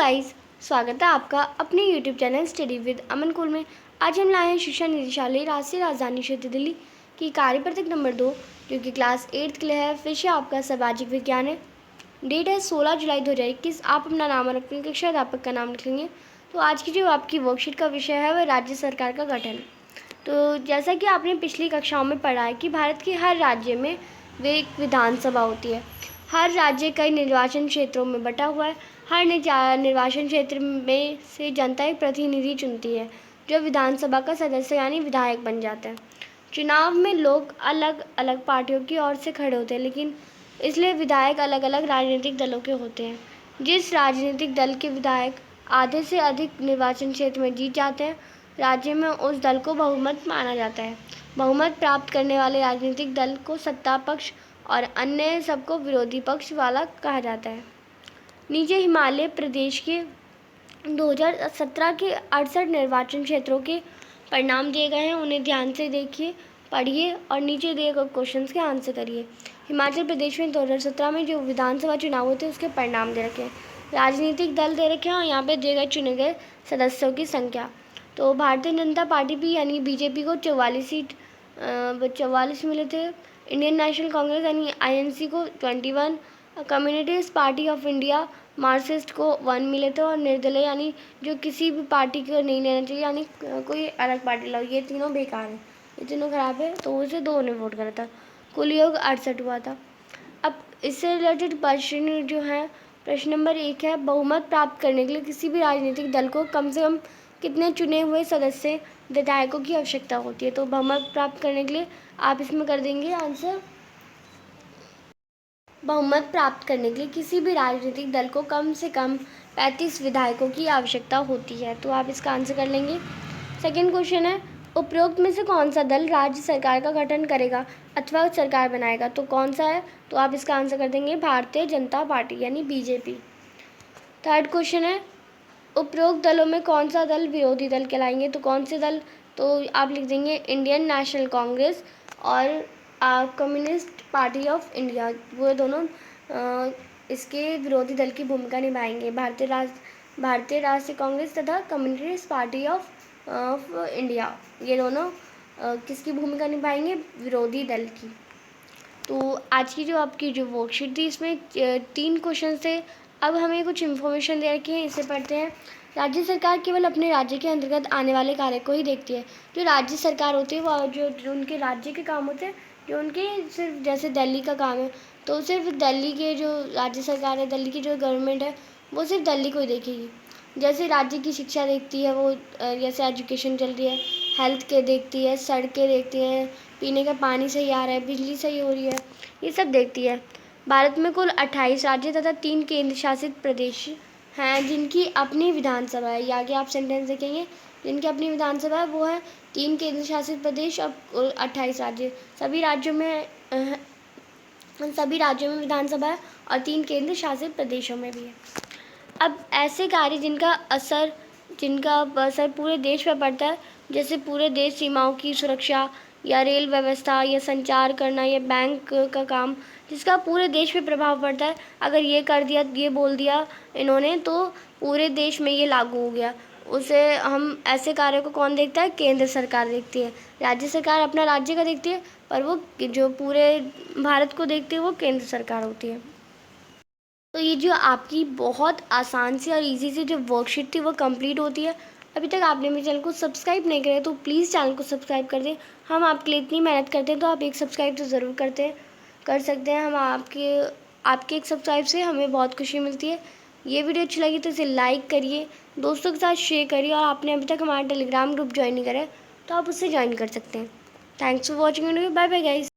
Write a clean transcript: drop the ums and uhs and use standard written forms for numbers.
Guys, स्वागत है आपका अपने यूट्यूब चैनल स्टडी विद अमन कुल में। आज हम लाए हैं शिक्षा निदेशालय राष्ट्रीय राजधानी क्षेत्र दिल्ली की कार्यपत्रक नंबर 2 जो कि क्लास 8 के लिए है। विषय आपका सामाजिक विज्ञान है। डेट है 16 जुलाई 2021। आप अपना नाम और अपनी कक्षा अध्यापक का नाम लिखेंगे। तो आज की जो आपकी वर्कशीट का विषय है वह राज्य सरकार का गठन। तो जैसा कि आपने पिछली कक्षाओं में पढ़ा है कि भारत के हर राज्य में वे एक विधानसभा होती है। हर राज्य कई निर्वाचन क्षेत्रों में बटा हुआ है। हर निर्वाचन क्षेत्र में से जनता एक प्रतिनिधि चुनती है जो विधानसभा का सदस्य यानी विधायक बन जाता है। चुनाव में लोग अलग अलग पार्टियों की ओर से खड़े होते हैं, लेकिन इसलिए विधायक अलग अलग राजनीतिक दलों के होते हैं। जिस राजनीतिक दल के विधायक आधे से अधिक निर्वाचन क्षेत्र में जीत जाते हैं, राज्य में उस दल को बहुमत माना जाता है। बहुमत प्राप्त करने वाले राजनीतिक दल को सत्ता पक्ष और अन्य सबको विरोधी पक्ष वाला कहा जाता है। नीचे हिमाचल प्रदेश के 2017 के 68 निर्वाचन क्षेत्रों के परिणाम दिए गए हैं। उन्हें ध्यान से देखिए, पढ़िए और नीचे दिए गए क्वेश्चंस के आंसर करिए। हिमाचल प्रदेश में 2017 में जो विधानसभा चुनाव हुए थे उसके परिणाम दे रखे हैं, राजनीतिक दल दे रखे हैं और यहाँ पे दिए गए चुने गए सदस्यों की संख्या। तो भारतीय जनता पार्टी भी यानी बीजेपी को 44 मिले थे। इंडियन नेशनल कांग्रेस यानी INC को 21, communist party of India Marxist को 1 मिले थे और निर्दलीय यानी जो किसी भी पार्टी को नहीं लेना चाहिए यानी कोई अलग पार्टी लो, ये तीनों बेकार है, ये तीनों खराब है, तो उसे 2 ने वोट करा था। कुल योग 68 हुआ था। अब इससे रिलेटेड प्रश्न जो है, प्रश्न नंबर 1 है, बहुमत प्राप्त करने के लिए किसी भी राजनीतिक दल को कम से कम कितने चुने हुए सदस्य विधायकों की आवश्यकता होती है। तो बहुमत प्राप्त करने के लिए आप इसमें कर देंगे आंसर, बहुमत प्राप्त करने के लिए किसी भी राजनीतिक दल को कम से कम 35 विधायकों की आवश्यकता होती है। तो आप इसका आंसर कर लेंगे। सेकंड क्वेश्चन है, उपरोक्त में से कौन सा दल राज्य सरकार का गठन करेगा अथवा सरकार बनाएगा? तो कौन सा है? तो आप इसका आंसर कर देंगे भारतीय जनता पार्टी यानी BJP। थर्ड क्वेश्चन है, उपरोक्त दलों में कौन सा दल विरोधी दल कहलाएंगे? तो कौन से दल? तो आप लिख देंगे इंडियन नेशनल कांग्रेस और कम्युनिस्ट पार्टी ऑफ इंडिया, वो दोनों इसके विरोधी दल की भूमिका निभाएंगे। भारतीय राष्ट्रीय कांग्रेस तथा कम्युनिस्ट पार्टी ऑफ इंडिया, ये दोनों किसकी भूमिका निभाएंगे? विरोधी दल की। तो आज की जो आपकी जो वर्कशीट थी इसमें 3 क्वेश्चन थे। अब हमें कुछ इन्फॉर्मेशन दे रखी है, इसे पढ़ते हैं। राज्य सरकार केवल अपने राज्य के अंतर्गत आने वाले कार्य को ही देखती है। जो राज्य सरकार होती है वो जो उनके राज्य के काम होते हैं, जो उनके सिर्फ जैसे दिल्ली का काम है, तो सिर्फ दिल्ली के जो राज्य सरकार है, दिल्ली की जो गवर्नमेंट है, वो सिर्फ दिल्ली को ही देखेगी। जैसे राज्य की शिक्षा देखती है वो, जैसे एजुकेशन चल रही है, हेल्थ के देखती है, सड़कें देखती है, पीने का पानी सही आ रहा है, बिजली सही हो रही है, ये सब देखती है। भारत में कुल 28 राज्य तथा 3 केंद्र शासित प्रदेश हैं जिनकी अपनी विधानसभा है। ये आगे आप सेंटेंस देखेंगे, जिनकी अपनी विधानसभा है वो है 3 केंद्र शासित प्रदेश और 28 राज्य। सभी राज्यों में विधानसभा है और 3 केंद्र शासित प्रदेशों में भी है। अब ऐसे कार्य जिनका असर पूरे देश पर पड़ता है, जैसे पूरे देश सीमाओं की सुरक्षा या रेल व्यवस्था या संचार करना या बैंक का काम, जिसका पूरे देश पे प्रभाव पड़ता है, अगर ये कर दिया, ये बोल दिया इन्होंने, तो पूरे देश में ये लागू हो गया, उसे हम ऐसे कार्यों को कौन देखता है? केंद्र सरकार देखती है। राज्य सरकार अपना राज्य का देखती है, पर वो जो पूरे भारत को देखती है वो केंद्र सरकार होती है। तो ये जो आपकी बहुत आसान सी और इजी सी जो वर्कशीट थी वो कंप्लीट होती है। अभी तक आपने मेरे चैनल को सब्सक्राइब नहीं किया तो प्लीज़ चैनल को सब्सक्राइब कर दें। हम आपके लिए इतनी मेहनत करते हैं तो आप एक सब्सक्राइब तो ज़रूर कर सकते हैं। हम आपके एक सब्सक्राइब से हमें बहुत खुशी मिलती है। ये वीडियो अच्छी लगी तो इसे लाइक करिए, दोस्तों के साथ शेयर करिए और आपने अभी तक हमारा टेलीग्राम ग्रुप ज्वाइन नहीं करा है तो आप उससे ज्वाइन कर सकते हैं। Thanks for watching video. Bye bye guys.